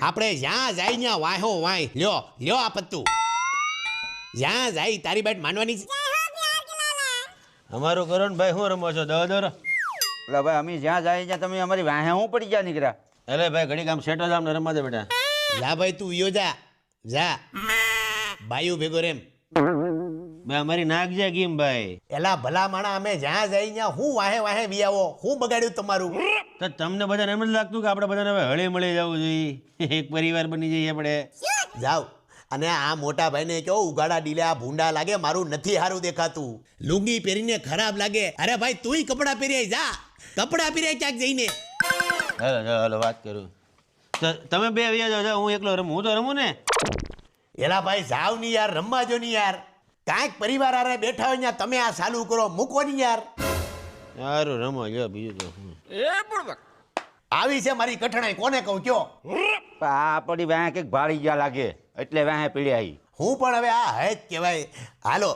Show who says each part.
Speaker 1: આપણે જ્યાં જાય ત્યાં વાહો વાય લ્યો આ પત્તું જ્યાં જાય તારી બાઈટ માનવાની છે.
Speaker 2: અમારું કરો ને ભાઈ, શું રમો છો? દવા દોરો.
Speaker 3: એટલે ભાઈ અમે જ્યાં જાય ત્યાં તમે અમારી વાહે હું પડી ગયા નીકળ્યા.
Speaker 2: અરે ભાઈ ઘડીક આમ સેટો જામ ને રમવા દે બેટા.
Speaker 1: જા ભાઈ તું યો જા બાયુ ભેગો રેમ.
Speaker 2: ભાઈ અમારી નાક છે કેમ ભાઈ?
Speaker 1: એલા ભલા માણા અમે જ્યાં જાય ત્યાં હું વાહે વિયાવો હું બગાડ્યું તમારું?
Speaker 2: તો તમને બધાને એમ જ લાગતું કે આપણે બધાને હવે હળી મળી જવું જોઈએ, એક પરિવાર બની જઈએ આપણે?
Speaker 1: જાવ અને આ મોટા ભાઈને કહો ઉગાડા ડીલે આ ભૂંડા લાગે, મારું નથી સારું દેખાતું, લુંગી પહેરીને ખરાબ લાગે. અરે ભાઈ તુંય કપડાં પહેરી જા, કપડાં પહેરી ક્યાંક જઈને.
Speaker 2: હાલો વાત કરું. તો તમે બે આવ્યા જાઓ, હું એકલો રમું? હું તો રમું ને.
Speaker 1: એલા ભાઈ જાવ નહીં યાર, રમવા જો નહીં યાર. કાંઈક પરિવાર આરે બેઠા હોય ત્યાં તમે આ ચાલુ કરો, મૂકો નહીં યાર.
Speaker 2: સારું રમો જો, બીજું તો
Speaker 1: આવી છે મારી કઠણાઈ, કોને કહું કયો?
Speaker 3: આ પડી વાહે કંઈક ભાળી ગયા લાગે એટલે વાહે પીડ્યા.
Speaker 1: હું પણ હવે આ હે જ કહેવાય. હાલો